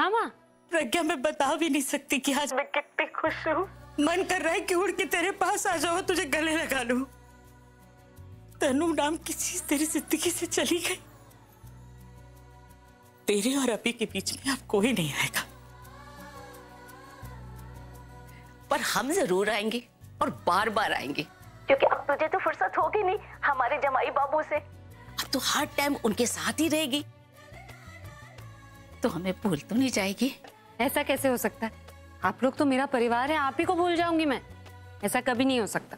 हाँ माँ। प्रज्ञा, मैं बता भी नहीं सकती कि आज मैं कितनी खुश हूँ। मन कर रहा है कि उड़ के तेरे पास आ जाओ, तुझे गले लगा लूं। तनु नाम की चीज तेरी जिंदगी से चली गई। तेरे और अभी के बीच में अब कोई नहीं आएगा। पर हम जरूर आएंगे और बार बार आएंगे, क्योंकि अब तुझे तो फुर्सत होगी नहीं हमारे जमाई बाबू से। अब तो हर टाइम उनके साथ ही रहेगी, तो हमें भूल तो नहीं जाएगी। ऐसा कैसे हो सकता है? आप लोग तो मेरा परिवार है, आप ही को भूल जाऊंगी मैं? ऐसा कभी नहीं हो सकता।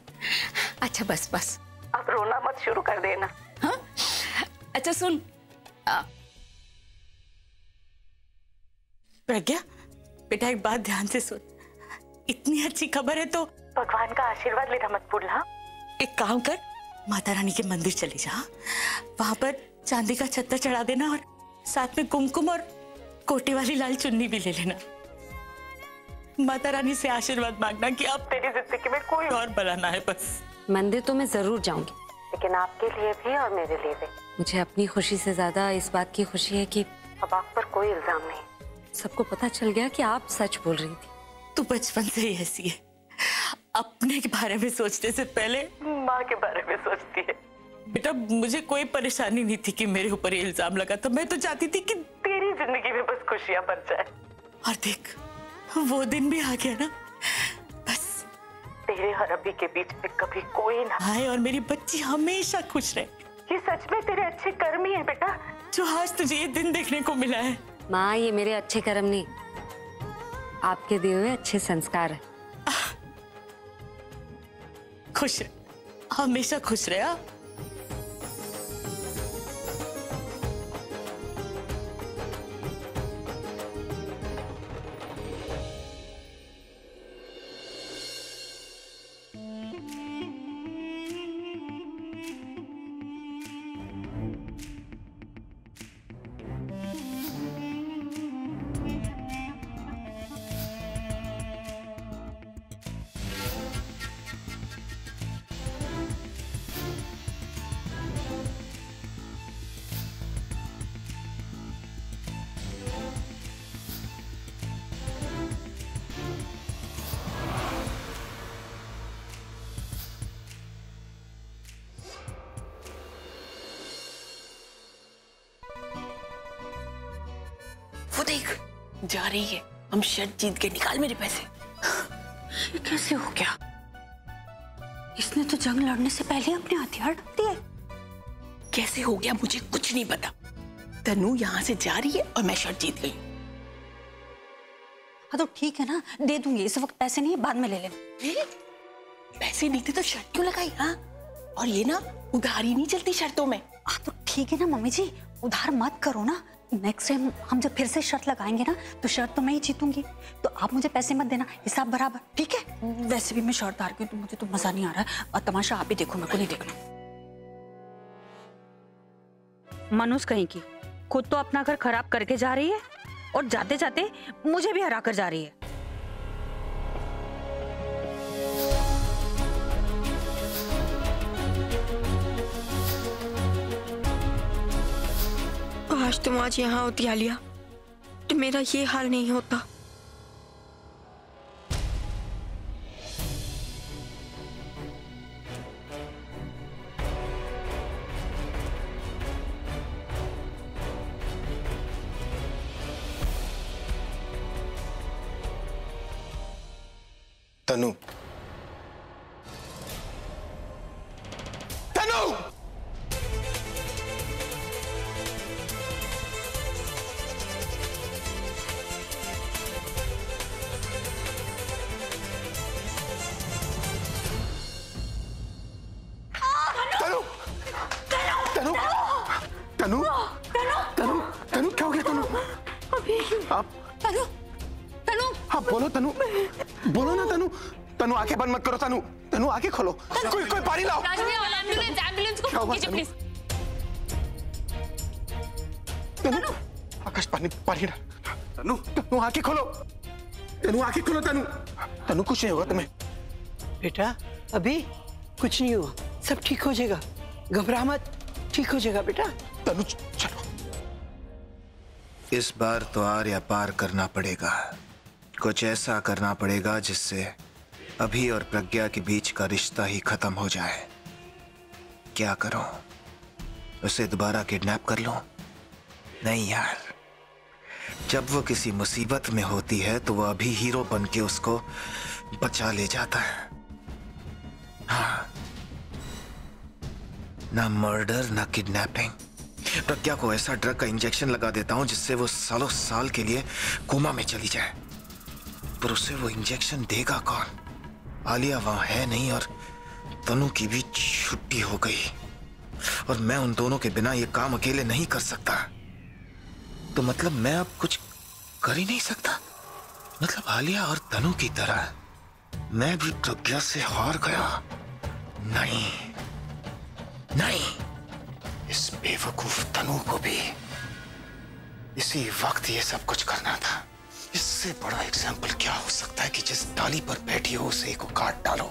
अच्छा बस बस, अब रोना मत शुरू कर देना। हाँ? अच्छा सुन, प्रज्ञा बेटा, एक बात ध्यान से सुन। इतनी अच्छी खबर है तो भगवान का आशीर्वाद लेना मत भूलना। एक काम कर, माता रानी के मंदिर चली जा, वहां पर चांदी का छत्ता चढ़ा देना और साथ में कुमकुम और कोटे वाली लाल चुन्नी भी ले लेना। माता रानी से आशीर्वाद मांगना कि अब तेरी जिंदगी में कोई और बला ना है। बस मंदिर तो मैं जरूर जाऊंगी, लेकिन आपके लिए भी और मेरे लिए भी। मुझे अपनी खुशी से ज्यादा इस बात की खुशी है कि अब आप पर कोई इल्जाम नहीं। सबको पता चल गया कि आप सच बोल रही थी। तू बचपन से ही ऐसी है, अपने के बारे में सोचने से पहले माँ के बारे में सोचती है। बेटा, मुझे कोई परेशानी नहीं थी कि मेरे ऊपर ये इल्जाम लगा था। मैं तो चाहती थी कि तेरी जिंदगी में बस खुशियां भर जाए। और देख, वो दिन भी आ गया ना। बस तेरे और अभी के बीच में कभी कोई ना आए और मेरी बच्ची हमेशा खुश रहे। ये सच में तेरे अच्छे कर्म ही है बेटा, जो आज तुझे ये दिन देखने को मिला है। माँ, ये मेरे अच्छे कर्म नहीं, आपके दिए हुए अच्छे संस्कार है। खुश रहे, हमेशा खुश रहे। वो देख, जा रही है। हम शर्त जीत के, निकाल मेरे पैसे। ये कैसे हो गया? इसने तो जंग लड़ने से पहले अपने हथियार रख दिए। कैसे हो गया मुझे कुछ नहीं पता। तनु यहाँ से जा रही है और मैं शर्त जीत गई। हाँ तो ठीक है ना, दे दूंगी। इस वक्त पैसे नहीं, बाद में ले लेना। पैसे नहीं थे तो शर्त क्यों लगाई? हाँ, और ये ना उधारी नहीं चलती शर्तों में। हाँ तो ठीक है ना मम्मी जी, उधार मत करो ना। नेक्स्ट टाइम हम जब फिर से शर्त लगाएंगे ना, तो शर्त तो मैं ही जीतूंगी। तो आप मुझे पैसे मत देना, हिसाब बराबर, ठीक है? वैसे भी मैं शर्त हार गई तो मुझे तो मजा नहीं आ रहा है। और तमाशा आप ही देखो, मेरे को नहीं देखना। मनुष्य कहीं की, खुद तो अपना घर खराब करके जा रही है और जाते जाते मुझे भी हरा कर जा रही है। आज तुम आज यहाँ होती आलिया, तो मेरा ये हाल नहीं होता। तनु, तनु! तनु, तनु, तनु क्या हो गया? तनु, अभी आप तनु, तनु, हाँ बोलो तनु, बोलो ना तनु। तनु आंखें बंद मत करो। तनु, तनु आंखें खोलो। कोई पानी लाओ। एम्बुलेंस को फोन कीजिए प्लीज। तनु, आकाश पानी पानी डाल। तनु, तनु आंखें खोलो। तनु आंखें खोलो। तनु, तनु कुछ नहीं होगा तुम्हें। बेटा अभी कुछ नहीं हुआ, सब ठीक हो जाएगा, घबरा मत, ठीक हो जाएगा बेटा। तनु चलो। इस बार तो आर्या पार करना पड़ेगा। कुछ ऐसा करना पड़ेगा जिससे अभी और प्रज्ञा के बीच का रिश्ता ही खत्म हो जाए। क्या करूं? उसे दोबारा किडनैप कर लूं? नहीं यार, जब वो किसी मुसीबत में होती है तो वो अभी हीरो बन के उसको बचा ले जाता है। हाँ, ना मर्डर ना किडनैपिंग। प्रज्ञा को ऐसा ड्रग का इंजेक्शन लगा देता हूं जिससे वो सालों साल के लिए कोमा में चली जाए। पर उसे वो इंजेक्शन देगा कौन? आलिया वहां है नहीं और तनु की भी छुट्टी हो गई और मैं उन दोनों के बिना ये काम अकेले नहीं कर सकता। तो मतलब मैं अब कुछ कर ही नहीं सकता। मतलब आलिया और तनु की तरह मैं भी प्रज्ञा से हार गया। नहीं नहीं, इस बेवकूफ तनु को भी इसी वक्त ये सब कुछ करना था। इससे बड़ा एग्जाम्पल क्या हो सकता है कि जिस डाली पर बैठी हो उसे को काट डालो।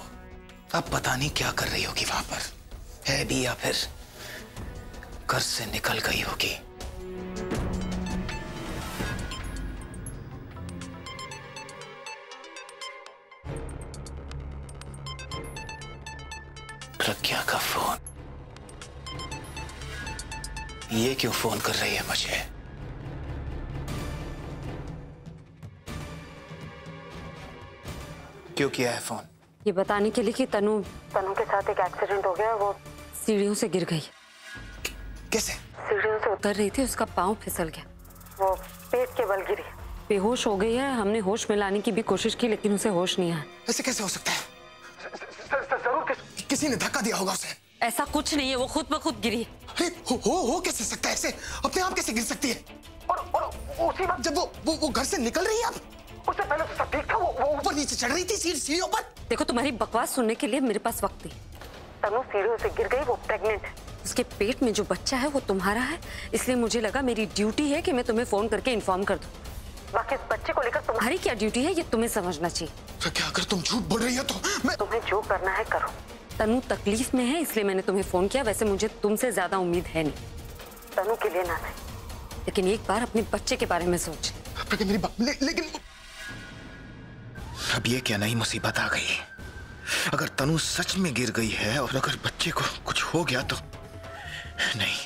अब पता नहीं क्या कर रही होगी वहां पर, है भी या फिर घर से निकल गई होगी। प्रज्ञा का फोन। ये क्यों फोन कर रही है मुझे? क्यों किया है फोन? ये बताने के लिए कि तनु के साथ एक एक्सीडेंट हो गया। वो सीढ़ियों से गिर गई। कैसे? सीढ़ियों से उतर रही थी, उसका पाँव फिसल गया, वो पेट के बल गिरी, बेहोश हो गई है। हमने होश में लाने की भी कोशिश की लेकिन उसे होश नहीं आया। ऐसे कैसे हो सकता है? जरूर किसी ने धक्का दिया होगा उसे। ऐसा कुछ नहीं है, वो खुद ब खुद गिरी। अरे हो कैसे सकता है? ऐसे अपने आप कैसे गिर सकती है? और उसी वक्त जब वो घर से निकल रही है, अब उससे पहले तो सब ठीक था। वो ऊपर नीचे चढ़ रही थी सीढ़ियों पर। देखो, तुम्हारी बकवास सुनने के लिए मेरे पास वक्त नहीं। तनु सीढ़ियों से गिर गई, वो प्रेग्नेंट है। उसके पेट में जो बच्चा है वो तुम्हारा है, इसलिए मुझे लगा मेरी ड्यूटी है कि मैं तुम्हें फोन करके इन्फॉर्म कर दूं। बाकी इस बच्चे को लेकर तुम्हारी क्या ड्यूटी है ये तुम्हें समझना चाहिए। तो क्या अगर तुम झूठ बोल रही हो तो मैं... तुम्हें जो करना है करो। तनु तकलीफ में है इसलिए मैंने तुम्हें फोन किया। वैसे मुझे तुमसे ज्यादा उम्मीद है नहीं, तनु के लिए ना है, लेकिन एक बार अपने बच्चे के बारे में सोच। मेरी बात लेकिन अब ये क्या नई मुसीबत आ गई? अगर तनु सच में गिर गई है और अगर बच्चे को कुछ हो गया तो नहीं,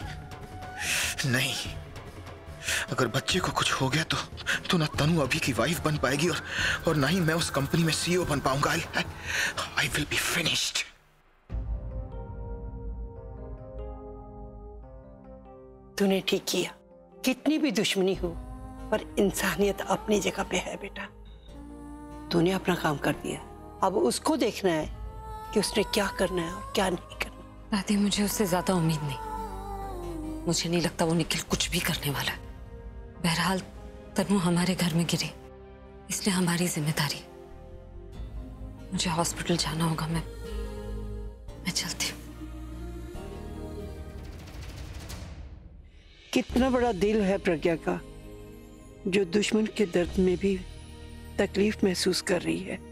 अगर बच्चे को कुछ हो गया तो ना तनु अभी की वाइफ बन पाएगी और ना ही मैं उस कंपनी में सीईओ बन पाऊंगा। I will be finished. तूने ठीक किया। कितनी भी दुश्मनी हो पर इंसानियत अपनी जगह पे है बेटा। तूने अपना काम कर दिया, अब उसको देखना है कि उसने क्या करना है और क्या नहीं करना। दादी, मुझे उससे ज्यादा उम्मीद नहीं। मुझे नहीं लगता वो निखिल कुछ भी करने वाला। बहरहाल तनु हमारे घर में गिरी, इसलिए हमारी जिम्मेदारी। मुझे हॉस्पिटल जाना होगा, मैं चलती हूँ। कितना बड़ा दिल है प्रज्ञा का, जो दुश्मन के दर्द में भी तकलीफ महसूस कर रही है।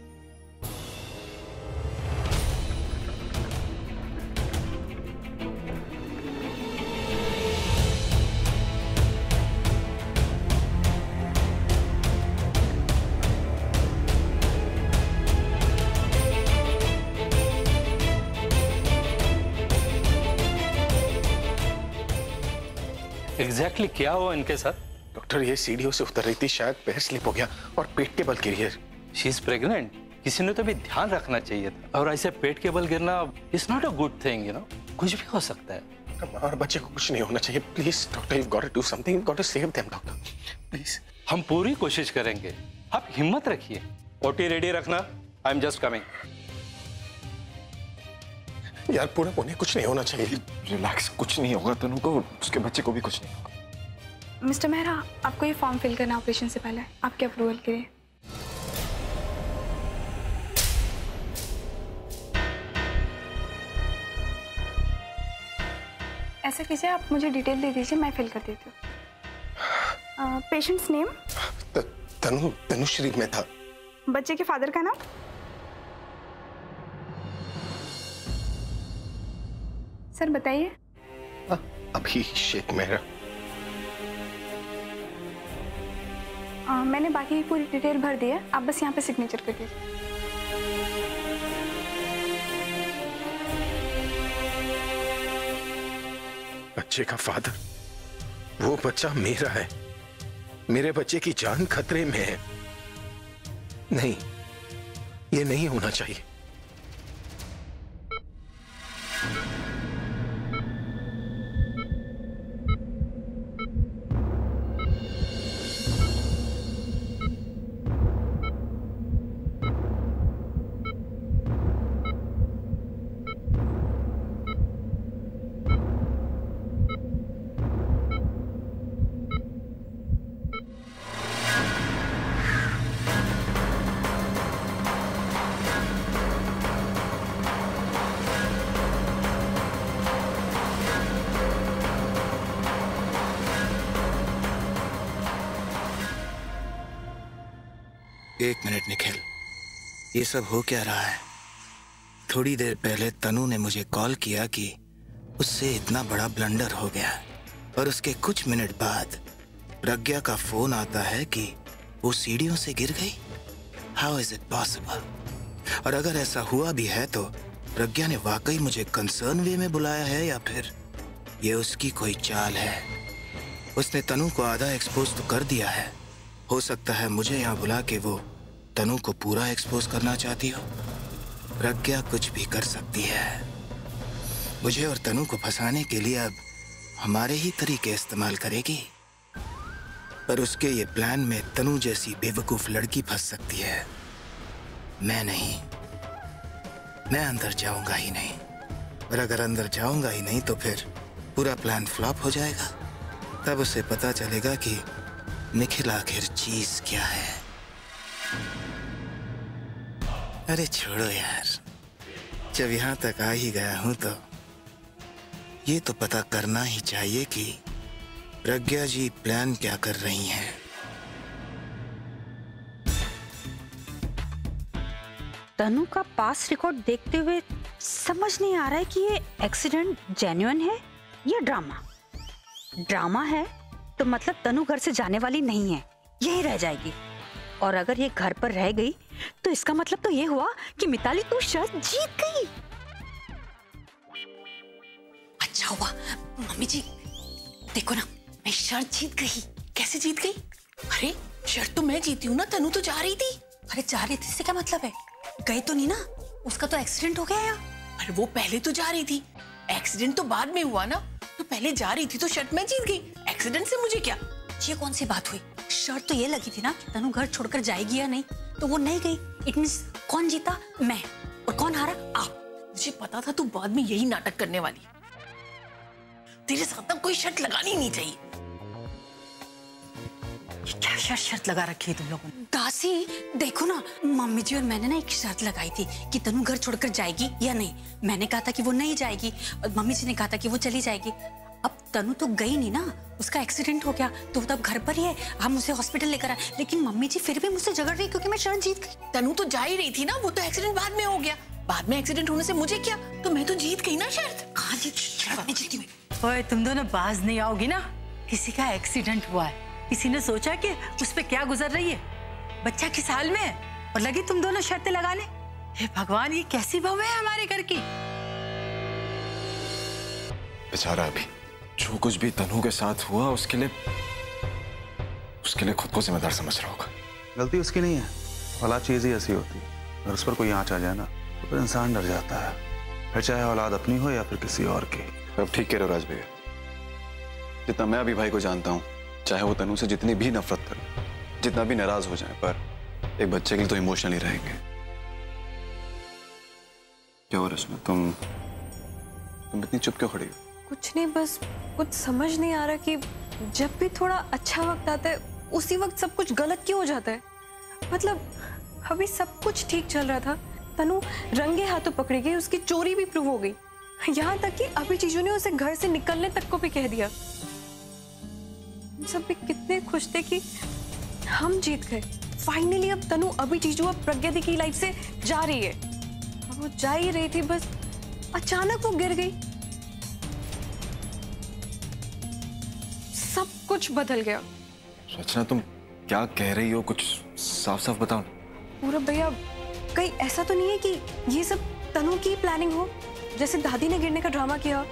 एग्जैक्टली क्या हुआ इनके साथ? डॉक्टर, ये सीढ़ियों से उतर रही थी, शायद पैर स्लिप हो गया और पेट के बल गिरी है। She is pregnant. किसी ने तो भी ध्यान रखना चाहिए था। और ऐसे पेट के बल गिरना is not a good thing, you know. कुछ भी हो सकता है। और बच्चे को कुछ नहीं होना चाहिए। Please doctor, you got to do something, you got to save them doctor, please. हम पूरी कोशिश करेंगे, आप हिम्मत रखिए। ओटी रेडी रखना, आई एम जस्ट कमिंग। यार पूरा उन्हें कुछ नहीं होना चाहिए। रिलैक्स, कुछ नहीं होगा तनु को, उसके बच्चे को भी कुछ नहीं होगा। मिस्टर मेहरा, आपको ये फॉर्म फिल करना ऑपरेशन से पहले, आपके अप्रूवल के लिए। ऐसा कीजिए, आप मुझे डिटेल दे दीजिए, मैं फिल कर देती हूँ। Patients name? तनुश्री मेहता। बच्चे के फादर का नाम? सर बताइए। अभिषेक मेहरा। मैंने बाकी की पूरी डिटेल भर दी है, आप बस यहाँ पे सिग्नेचर कर दीजिए। बच्चे का फादर, वो बच्चा मेरा है, मेरे बच्चे की जान खतरे में है। नहीं, ये नहीं होना चाहिए। एक मिनट निखिल, ये सब हो क्या रहा है? थोड़ी देर पहले तनु ने मुझे कॉल किया कि उससे इतना बड़ा ब्लंडर हो गया, और उसके कुछ मिनट बाद प्रज्ञा का फोन आता है कि वो सीढ़ियों से गिर गई। How is it possible? और अगर ऐसा हुआ भी है तो प्रज्ञा ने वाकई मुझे कंसर्न वे में बुलाया है या फिर ये उसकी कोई चाल है? उसने तनु को आधा एक्सपोज तो कर दिया है, हो सकता है मुझे यहाँ बुला के वो तनु को पूरा एक्सपोज करना चाहती हो। प्रज्ञा कुछ भी कर सकती है। मुझे और तनु को फंसाने के लिए अब हमारे ही तरीके इस्तेमाल करेगी, पर उसके ये प्लान में तनु जैसी बेवकूफ लड़की फंस सकती है। मैं नहीं, मैं अंदर जाऊंगा ही नहीं, और अगर अंदर जाऊंगा ही नहीं तो फिर पूरा प्लान फ्लॉप हो जाएगा। तब उसे पता चलेगा कि निखिल आखिर चीज क्या है। अरे छोड़ो यार, जब यहां तक आ ही गया हूं तो ये तो पता करना ही चाहिए कि प्रज्ञा जी प्लान क्या कर रही हैं। तनु का पास रिकॉर्ड देखते हुए समझ नहीं आ रहा है कि ये एक्सीडेंट जेन्युइन है या ड्रामा। ड्रामा है तो मतलब तनु घर से जाने वाली नहीं है, यही रह जाएगी। और अगर ये घर पर रह गई तो इसका मतलब तो ये हुआ कि मिताली तू शर्त जीत गई। अच्छा हुआ मम्मी जी, देखो ना मैं शर्त जीत गई। कैसे जीत गई? अरे शर्त तो मैं जीती हूँ ना, तनु तो जा रही थी। अरे जा रही थी इससे क्या मतलब है? गई तो नहीं ना, उसका तो एक्सीडेंट हो गया यार। अरे वो पहले तो जा रही थी, एक्सीडेंट तो बाद में हुआ ना। तो पहले जा रही थी तो शर्त मैं जीत गई, एक्सीडेंट से मुझे क्या? ये कौन सी बात हुई? शर्त तो ये लगी थी ना कि तनु घर छोड़कर जाएगी या नहीं, तो वो नहीं गई। इट मींस कौन जीता? मैं। और कौन हारा? आप। मुझे पता था तू बाद में यही नाटक करने वाली। तेरे साथ ना कोई शर्त लगानी नहीं चाहिए। क्या शर्त लगा रखी है तुम लोगों ने? दासी देखो ना, मम्मी जी और मैंने ना एक शर्त लगाई थी कि तनु घर छोड़कर जाएगी या नहीं। मैंने कहा था कि वो नहीं जाएगी और मम्मी जी ने कहा था कि वो चली जाएगी। अब तनु तो गई नहीं ना, उसका एक्सीडेंट हो गया तो वो तब घर पर ही है, हम उसे हॉस्पिटल लेकर आए। लेकिन मम्मी जी फिर भी मुझसे झगड़ रही क्योंकि मैं शर्त जीत गई। तनु तो जा ही रही थी ना, वो तो एक्सीडेंट बाद में हो गया। बाद में एक्सीडेंट होने से मुझे क्या? तो मैं तो जीत गई ना शर्त। कहाँ जीती मैं? ओए तुम दोनों बाज नहीं आओगी ना? किसी का एक्सीडेंट हुआ है, किसी ने सोचा कि उस पे क्या गुजर रही है, बच्चा किस हाल में है, और लगी तुम दोनों शर्तें लगाने। हे भगवान, ये कैसी बहू है हमारे घर की। बेचारा अभी जो कुछ भी तनु के साथ हुआ उसके लिए खुद को जिम्मेदार समझ रहा होगा। गलती उसकी नहीं है, औलाद चीज ही ऐसी होती है। अगर उस पर कोई आंच आ जाए ना तो फिर इंसान डर जाता है, फिर चाहे औलाद अपनी हो या फिर किसी और की। अब ठीक कह रहे हो राज भैया। जितना मैं अभी भाई को जानता हूँ, चाहे वो तनु से जितनी भी नफरत करे, जितना भी नाराज हो जाए, पर एक बच्चे के लिए तो इमोशनली रहेंगे। क्या हो रश्मि, तुम इतनी चुप क्यों खड़ी हो? कुछ नहीं, बस कुछ समझ नहीं आ रहा कि जब भी थोड़ा अच्छा वक्त आता है उसी वक्त सब कुछ गलत क्यों हो जाता है। मतलब अभी सब कुछ ठीक चल रहा था, तनु रंगे हाथों पकड़ी गई, उसकी चोरी भी प्रूव हो गई, यहाँ तक कि अभी चीजों ने उसे घर से निकलने तक को भी कह दिया। हम सब भी कितने खुश थे कि हम जीत गए फाइनली। अब तनु अभी चीजू अब प्रज्ञा दी की लाइफ से जा रही है। अब वो जा ही रही थी, बस अचानक वो गिर गई, सब कुछ बदल गया। रचना, तुम क्या कह रही हो, कुछ साफ साफ बताओ। पूरब भैया, कहीं ऐसा तो नहीं है कि ये सब तनु की प्लानिंग हो? जैसे दादी ने गिरने का ड्रामा किया,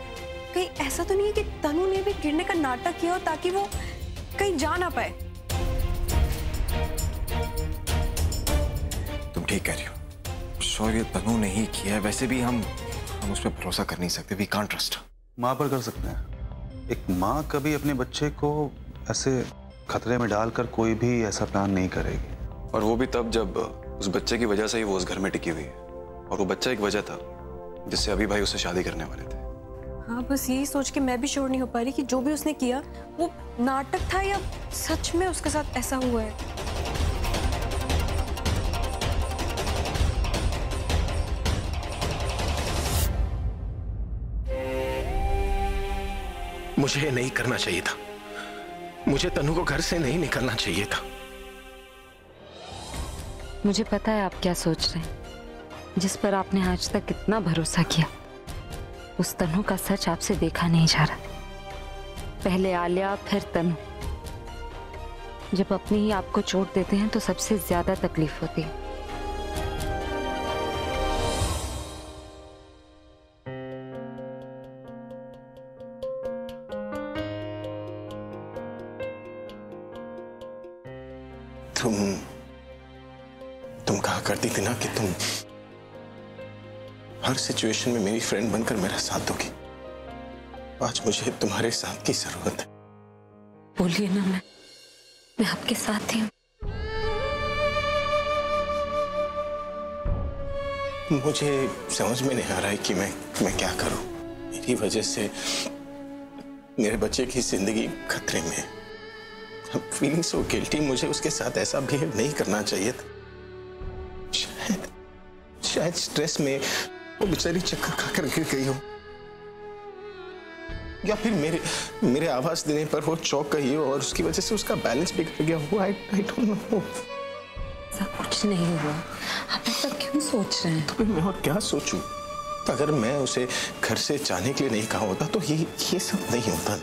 कहीं ऐसा तो नहीं है कि तनु ने भी गिरने का नाटक किया हो ताकि वो कहीं जा ना पाए? तुम ठीक कह रही हो, श्योर ये तनु ने ही किया है। वैसे भी हम उस पर भरोसा कर नहीं सकते। We can't trust. माँ पर कर सकते हैं। एक माँ कभी अपने बच्चे को ऐसे खतरे में डालकर कोई भी ऐसा प्लान नहीं करेगी। और वो भी तब जब उस बच्चे की वजह से ही वो उस घर में टिकी हुई है। और वो बच्चा एक वजह था जिससे अभी भाई उससे शादी करने वाले थे। हाँ, बस यही सोच के मैं भी श्योर नहीं हो पा रही कि जो भी उसने किया वो नाटक था या सच में उसके साथ ऐसा हुआ है। मुझे ये नहीं करना चाहिए था। मुझे तनु को घर से नहीं निकलना चाहिए था। मुझे पता है आप क्या सोच रहे हैं। जिस पर आपने आज तक इतना भरोसा किया, उस तनु का सच आपसे देखा नहीं जा रहा। पहले आलिया, फिर तनु। जब अपने ही आपको चोट देते हैं तो सबसे ज्यादा तकलीफ होती है। तुम कहा करती थी ना कि तुम हर सिचुएशन में मेरी फ्रेंड बनकर मेरा साथ दोगी। आज मुझे तुम्हारे साथ की जरूरत है। बोलिए ना, मैं आपके साथ ही हूं। मुझे समझ में नहीं आ रहा है कि मैं क्या करूं। मेरी वजह से मेरे बच्चे की जिंदगी खतरे में है। Feeling so guilty. मुझे उसके साथ ऐसा बिहेव नहीं करना चाहिए था। शायद स्ट्रेस में वो बेचारी चक्कर खाकर गिर गई हो, या फिर मेरे आवाज देने पर वो चौंक गई हो और उसकी वजह से उसका बैलेंस बिगड़ गया हो। I don't know. ऐसा कुछ नहीं हुआ। आप ऐसा क्यों सोच रहे हैं? तो फिर मैं और क्या सोचूं? अगर मैं उसे घर से जाने के लिए नहीं कहा होता तो ये सब नहीं होता।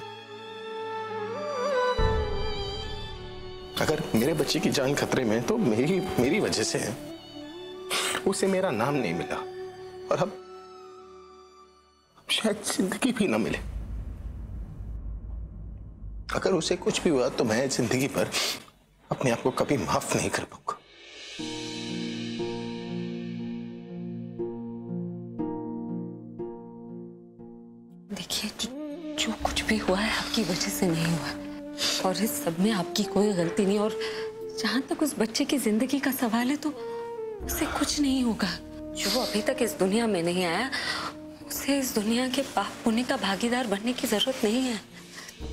अगर मेरे बच्चे की जान खतरे में है तो मेरी वजह से है। उसे मेरा नाम नहीं मिला और अब शायद जिंदगी भी ना मिले। अगर उसे कुछ भी हुआ तो मैं जिंदगी भर अपने आप को कभी माफ नहीं कर पाऊंगा। देखिए, जो कुछ भी हुआ है आपकी वजह से नहीं हुआ और इस सब में आपकी कोई गलती नहीं। और जहां तक उस बच्चे की जिंदगी का सवाल है तो उसे कुछ नहीं होगा। जो अभी तक इस दुनिया में नहीं आया, उसे इस दुनिया के पाप पुण्य का भागीदार बनने की जरूरत नहीं है।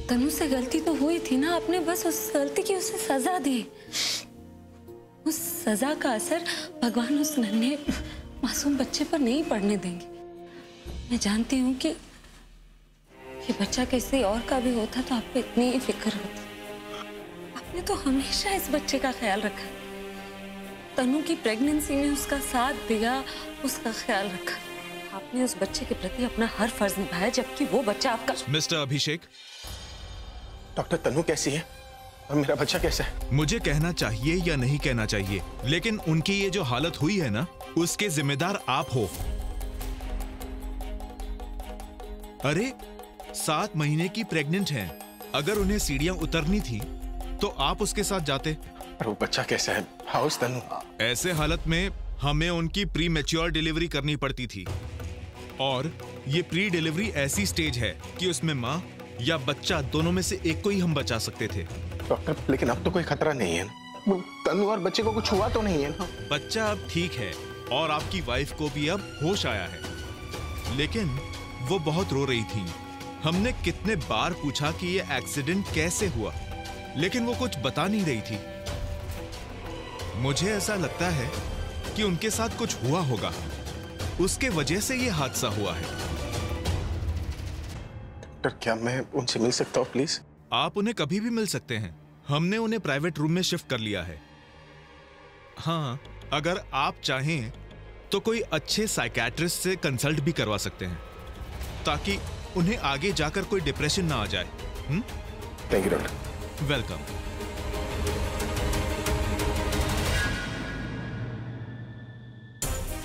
तनु से गलती तो हुई थी ना, आपने बस उस गलती की उसे सजा दी। उस सजा का असर भगवान उस नन्हे मासूम बच्चे पर नहीं पड़ने देंगे। मैं जानती हूँ कि ये बच्चा किसी और का भी होता तो आपको इतनी ही फिक्र होती। आपने तो हमेशा इस बच्चे का ख्याल रखा। तनु की प्रेगनेंसी में उसका साथ दिया, उसका ख्याल रखा। आपने उस बच्चे के प्रति अपना हर फर्ज निभाया, जबकि वो बच्चा आपका। मिस्टर अभिषेक, डॉक्टर, तनु कैसी है और मेरा बच्चा कैसा है? मुझे कहना चाहिए या नहीं कहना चाहिए, लेकिन उनकी ये जो हालत हुई है ना, उसके जिम्मेदार आप हो। अरे 7 महीने की प्रेग्नेंट हैं। अगर उन्हें सीढ़ियां उतरनी थी तो आप उसके साथ जाते। और वो बच्चा कैसा है? हाउ इज तनु? ऐसे हालत में हमें उनकी प्री मैच्योर डिलीवरी करनी पड़ती थी और ये प्री डिलीवरी ऐसी स्टेज है कि उसमें माँ या बच्चा दोनों में से एक को ही हम बचा सकते थे। डॉक्टर, लेकिन अब तो कोई खतरा नहीं है। तनु और बच्चे को कुछ हुआ तो नहीं है ना? बच्चा अब ठीक है और आपकी वाइफ को भी अब होश आया है, लेकिन वो बहुत रो रही थी। हमने कितने बार पूछा कि ये एक्सीडेंट कैसे हुआ, लेकिन वो कुछ बता नहीं रही थी। मुझे ऐसा लगता है कि उनके साथ कुछ हुआ होगा, उसके वजह से ये हादसा हुआ है। डॉक्टर, क्या मैं उनसे मिल सकता हूँ प्लीज? आप उन्हें कभी भी मिल सकते हैं। हमने उन्हें प्राइवेट रूम में शिफ्ट कर लिया है। हाँ, अगर आप चाहें तो कोई अच्छे साइकियाट्रिस्ट से कंसल्ट भी करवा सकते हैं ताकि उन्हें आगे जाकर कोई डिप्रेशन ना आ जाए। Thank you doctor. वेलकम।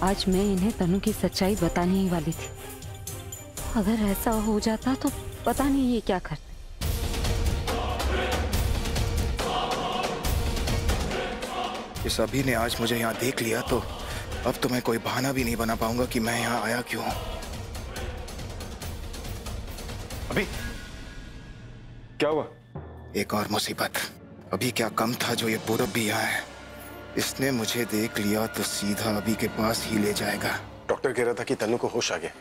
आज मैं इन्हें तनु की सच्चाई बताने ही वाली थी। अगर ऐसा हो जाता तो पता नहीं ये क्या करते। इस अभी ने आज मुझे यहाँ देख लिया तो अब तो मैं कोई बहाना भी नहीं बना पाऊंगा कि मैं यहाँ आया क्यों। अभी क्या हुआ? एक और मुसीबत। अभी क्या कम था जो ये पूरब भी यहाँ है। इसने मुझे देख लिया तो सीधा अभी के पास ही ले जाएगा। डॉक्टर कह रहा था कि तनु को होश आ गया।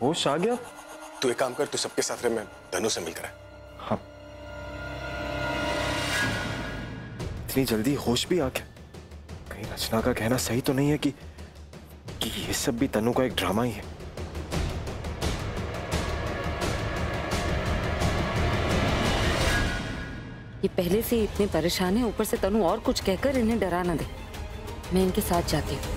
होश आ गया? तू एक काम कर, तू सबके साथ रह, मैं तनु से मिलकर आया। हाँ। इतनी जल्दी होश भी आ गया? कहीं रचना का कहना सही तो नहीं है कि ये सब भी तनु का एक ड्रामा ही है? ये पहले से इतने परेशान है, ऊपर से तनु और कुछ कहकर इन्हें डरा ना दे। मैं इनके साथ जाती हूँ।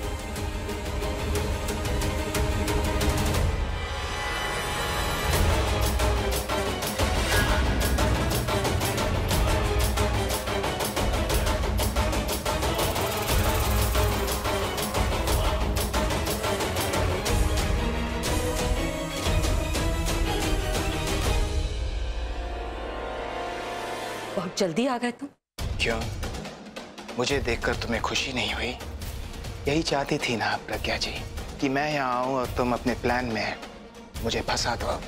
बहुत जल्दी आ गए तुम। क्यों? मुझे देखकर तुम्हें खुशी नहीं हुई? यही चाहती थी ना प्रज्ञा जी कि मैं यहाँ आऊं और तुम अपने प्लान में मुझे फंसा दो।